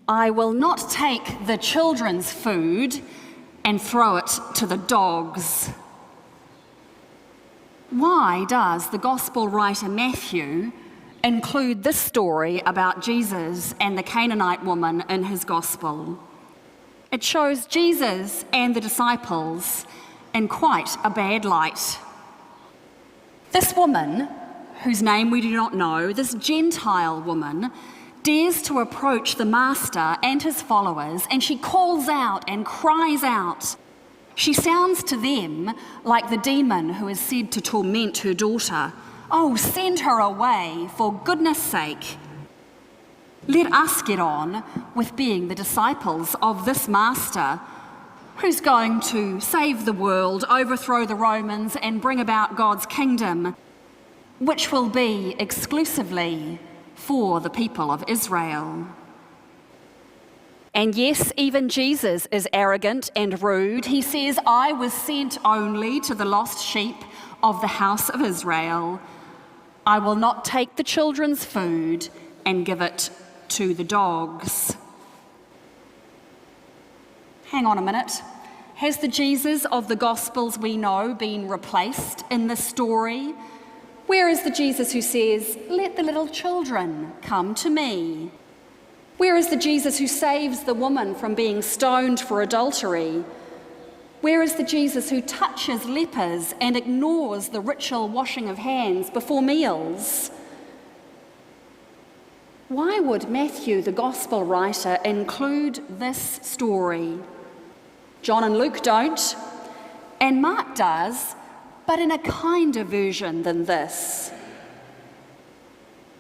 I will not take the children's food and throw it to the dogs. Why does the Gospel writer Matthew include this story about Jesus and the Canaanite woman in his Gospel? It shows Jesus and the disciples in quite a bad light. This woman, whose name we do not know, this Gentile woman, dares to approach the Master and his followers, and she calls out and cries out. She sounds to them like the demon who is said to torment her daughter. Oh, send her away, for goodness sake. Let us get on with being the disciples of this Master who's going to save the world, overthrow the Romans, and bring about God's kingdom, which will be exclusively for the people of Israel. And yes, even Jesus is arrogant and rude. He says, I was sent only to the lost sheep of the house of Israel. I will not take the children's food and give it to the dogs. Hang on a minute. Has the Jesus of the Gospels we know been replaced in this story? Where is the Jesus who says, let the little children come to me? Where is the Jesus who saves the woman from being stoned for adultery? Where is the Jesus who touches lepers and ignores the ritual washing of hands before meals? Why would Matthew, the Gospel writer, include this story? John and Luke don't, and Mark does, but in a kinder version than this.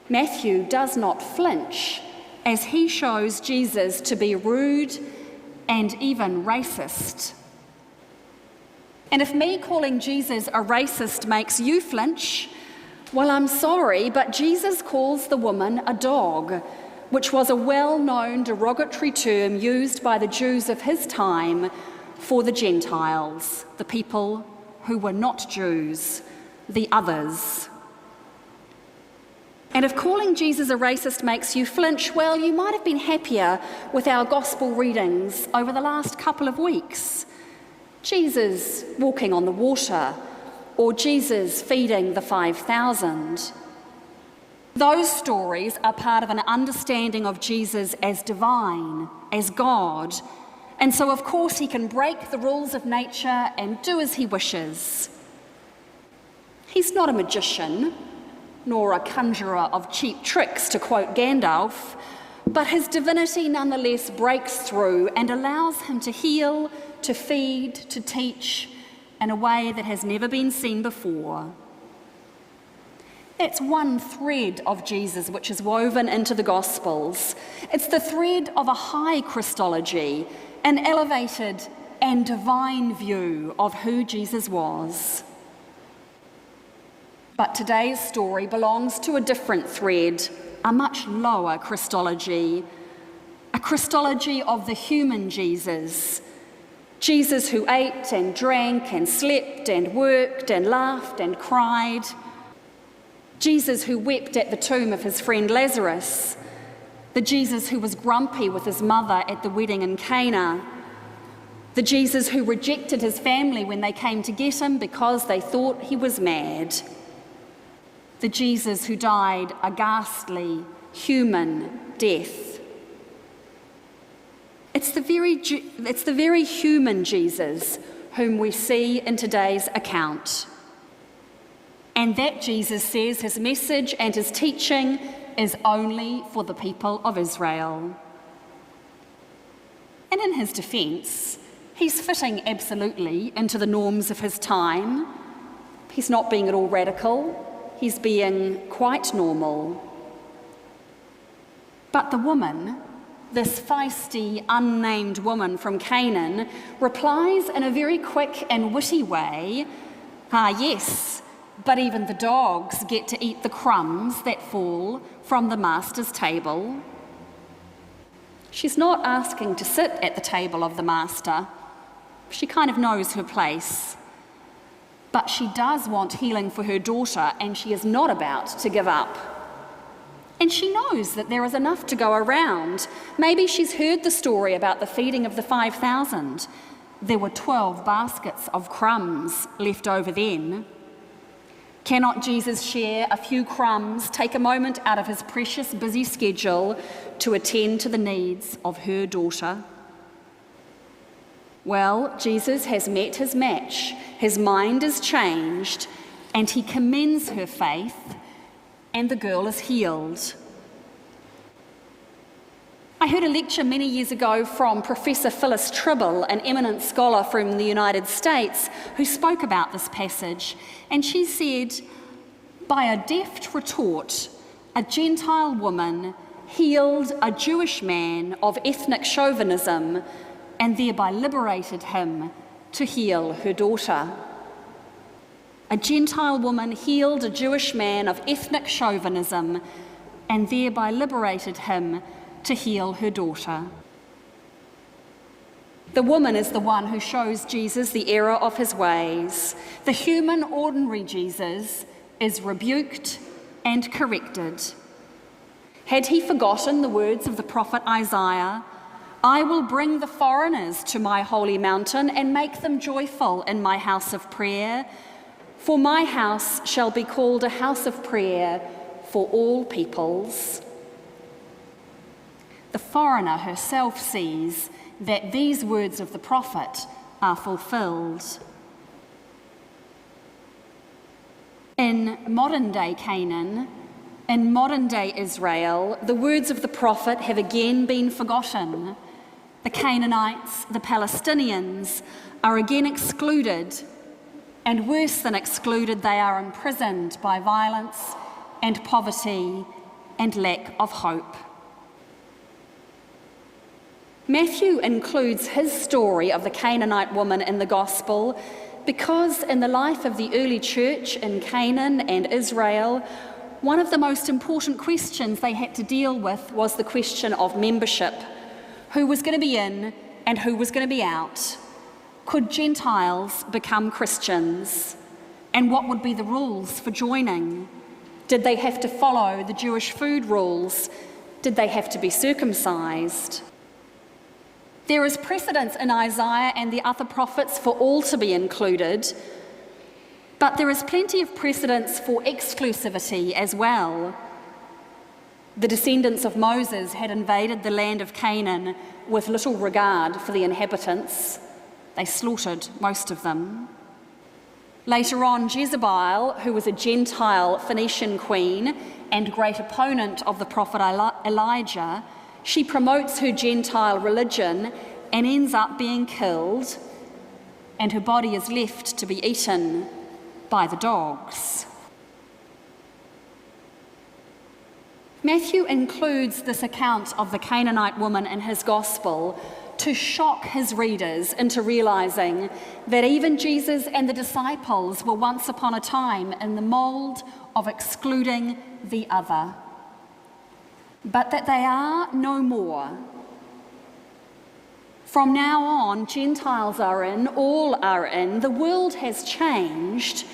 Matthew does not flinch as he shows Jesus to be rude and even racist. And if me calling Jesus a racist makes you flinch, well, I'm sorry, but Jesus calls the woman a dog, which was a well-known derogatory term used by the Jews of his time for the Gentiles, the people who were not Jews, the others. And if calling Jesus a racist makes you flinch, well, you might have been happier with our gospel readings over the last couple of weeks. Jesus walking on the water, or Jesus feeding the 5,000. Those stories are part of an understanding of Jesus as divine, as God, and so of course he can break the rules of nature and do as he wishes. He's not a magician, nor a conjurer of cheap tricks, to quote Gandalf, but his divinity nonetheless breaks through and allows him to heal, to feed, to teach in a way that has never been seen before. It's one thread of Jesus which is woven into the Gospels. It's the thread of a high Christology, an elevated and divine view of who Jesus was. But today's story belongs to a different thread, a much lower Christology, a Christology of the human Jesus. Jesus who ate and drank and slept and worked and laughed and cried. Jesus who wept at the tomb of his friend Lazarus. The Jesus who was grumpy with his mother at the wedding in Cana. The Jesus who rejected his family when they came to get him because they thought he was mad. The Jesus who died a ghastly, human death. It's the very human Jesus whom we see in today's account. And that Jesus says his message and his teaching is only for the people of Israel. And in his defence, he's fitting absolutely into the norms of his time. He's not being at all radical. He's being quite normal. But the woman, this feisty, unnamed woman from Canaan, replies in a very quick and witty way, yes, but even the dogs get to eat the crumbs that fall from the master's table. She's not asking to sit at the table of the master. She kind of knows her place. But she does want healing for her daughter, and she is not about to give up. And she knows that there is enough to go around. Maybe she's heard the story about the feeding of the 5,000. There were 12 baskets of crumbs left over then. Cannot Jesus share a few crumbs, take a moment out of his precious busy schedule to attend to the needs of her daughter? Well, Jesus has met his match. His mind is changed, and he commends her faith, and the girl is healed. I heard a lecture many years ago from Professor Phyllis Tribble, an eminent scholar from the United States, who spoke about this passage, and she said, by a deft retort, a Gentile woman healed a Jewish man of ethnic chauvinism and thereby liberated him to heal her daughter. A Gentile woman healed a Jewish man of ethnic chauvinism and thereby liberated him to heal her daughter. The woman is the one who shows Jesus the error of his ways. The human, ordinary Jesus is rebuked and corrected. Had he forgotten the words of the prophet Isaiah, I will bring the foreigners to my holy mountain and make them joyful in my house of prayer, for my house shall be called a house of prayer for all peoples. The foreigner herself sees that these words of the prophet are fulfilled. In modern-day Canaan, in modern-day Israel, the words of the prophet have again been forgotten. The Canaanites, the Palestinians, are again excluded, and worse than excluded, they are imprisoned by violence and poverty and lack of hope. Matthew includes his story of the Canaanite woman in the Gospel because in the life of the early church in Canaan and Israel, one of the most important questions they had to deal with was the question of membership. Who was going to be in and who was going to be out? Could Gentiles become Christians? And what would be the rules for joining? Did they have to follow the Jewish food rules? Did they have to be circumcised? There is precedence in Isaiah and the other prophets for all to be included, but there is plenty of precedence for exclusivity as well. The descendants of Moses had invaded the land of Canaan with little regard for the inhabitants. They slaughtered most of them. Later on, Jezebel, who was a Gentile Phoenician queen and great opponent of the prophet Elijah, she promotes her Gentile religion and ends up being killed, and her body is left to be eaten by the dogs. Matthew includes this account of the Canaanite woman in his gospel to shock his readers into realizing that even Jesus and the disciples were once upon a time in the mold of excluding the other, but that they are no more. From now on, Gentiles are in, all are in. The world has changed,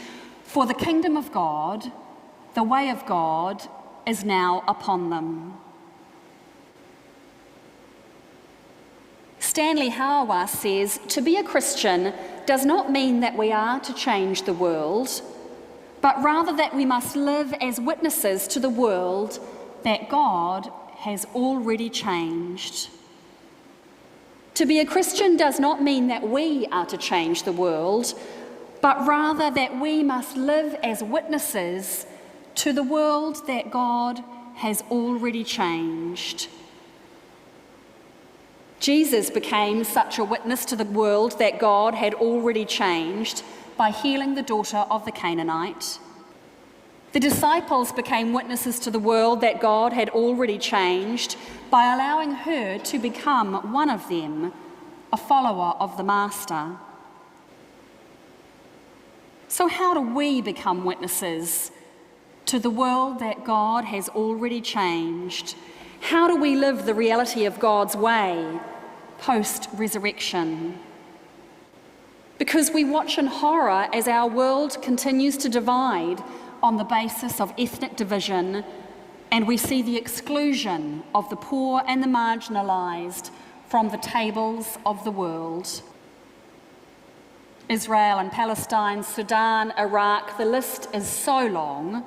for the kingdom of God, the way of God, is now upon them. Stanley Hauerwas says, to be a Christian does not mean that we are to change the world, but rather that we must live as witnesses to the world that God has already changed. To be a Christian does not mean that we are to change the world, but rather that we must live as witnesses to the world that God has already changed. Jesus became such a witness to the world that God had already changed by healing the daughter of the Canaanite. The disciples became witnesses to the world that God had already changed by allowing her to become one of them, a follower of the Master. So how do we become witnesses to the world that God has already changed? How do we live the reality of God's way post-resurrection? Because we watch in horror as our world continues to divide on the basis of ethnic division and we see the exclusion of the poor and the marginalised from the tables of the world. Israel and Palestine, Sudan, Iraq, the list is so long.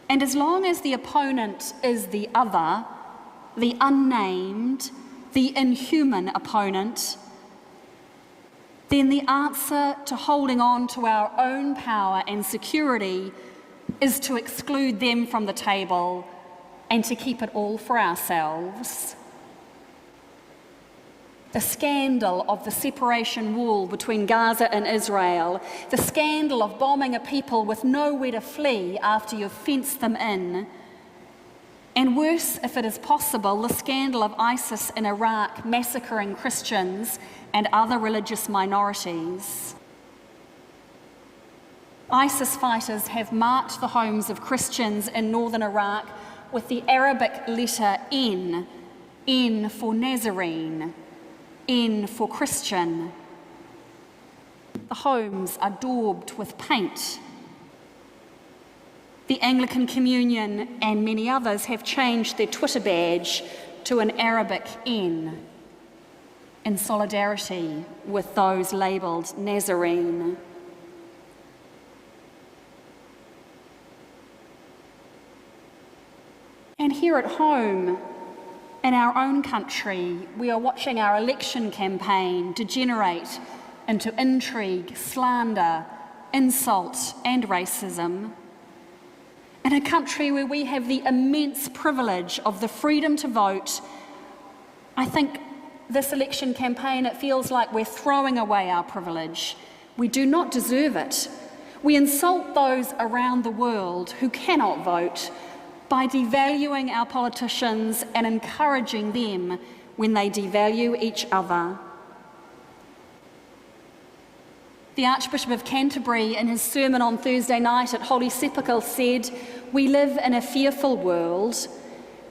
And as long as the opponent is the other, the unnamed, the inhuman opponent, then the answer to holding on to our own power and security is to exclude them from the table and to keep it all for ourselves. The scandal of the separation wall between Gaza and Israel, the scandal of bombing a people with nowhere to flee after you've fenced them in, and worse, if it is possible, the scandal of ISIS in Iraq massacring Christians and other religious minorities. ISIS fighters have marked the homes of Christians in northern Iraq with the Arabic letter N for Nazarene, N for Christian. The homes are daubed with paint. The Anglican Communion and many others have changed their Twitter badge to an Arabic N in solidarity with those labelled Nazarene. And here at home, in our own country, we are watching our election campaign degenerate into intrigue, slander, insult, and racism. In a country where we have the immense privilege of the freedom to vote, I think this election campaign, it feels like we're throwing away our privilege. We do not deserve it. We insult those around the world who cannot vote by devaluing our politicians and encouraging them when they devalue each other. The Archbishop of Canterbury, in his sermon on Thursday night at Holy Sepulchre, said, "We live in a fearful world,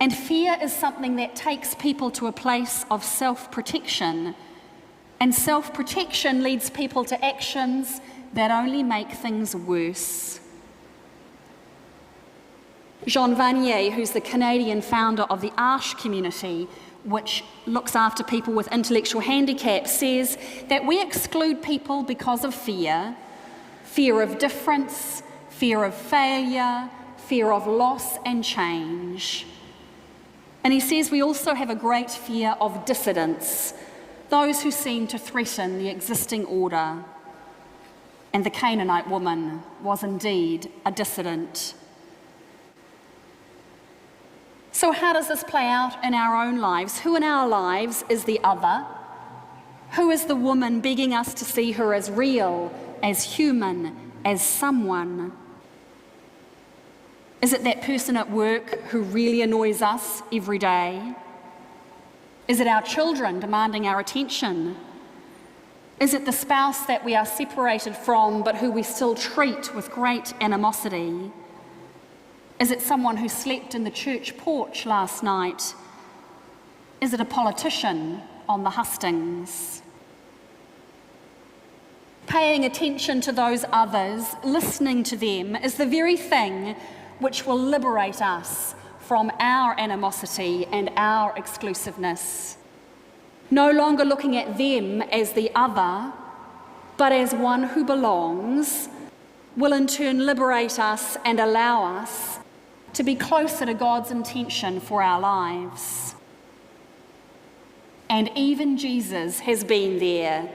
and fear is something that takes people to a place of self-protection, and self-protection leads people to actions that only make things worse." Jean Vanier, who's the Canadian founder of the Arche community, which looks after people with intellectual handicaps, says that we exclude people because of fear of difference, fear of failure, fear of loss and change. And he says we also have a great fear of dissidents, those who seem to threaten the existing order. And the Canaanite woman was indeed a dissident. So how does this play out in our own lives? Who in our lives is the other? Who is the woman begging us to see her as real, as human, as someone? Is it that person at work who really annoys us every day? Is it our children demanding our attention? Is it the spouse that we are separated from but who we still treat with great animosity? Is it someone who slept in the church porch last night? Is it a politician on the hustings? Paying attention to those others, listening to them, is the very thing which will liberate us from our animosity and our exclusiveness. No longer looking at them as the other, but as one who belongs, will in turn liberate us and allow us to be closer to God's intention for our lives. And even Jesus has been there.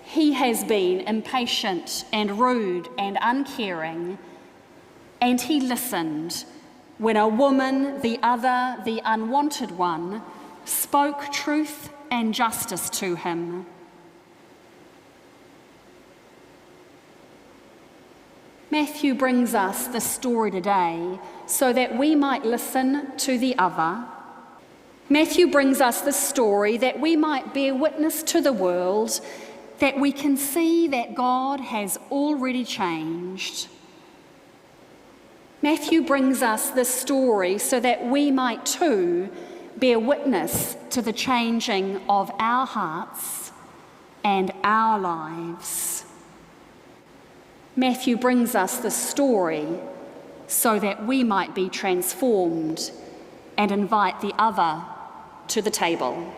He has been impatient and rude and uncaring, and he listened when a woman, the other, the unwanted one, spoke truth and justice to him. Matthew brings us this story today so that we might listen to the other. Matthew brings us this story that we might bear witness to the world, that we can see that God has already changed. Matthew brings us this story so that we might too bear witness to the changing of our hearts and our lives. Matthew brings us the story so that we might be transformed and invite the other to the table.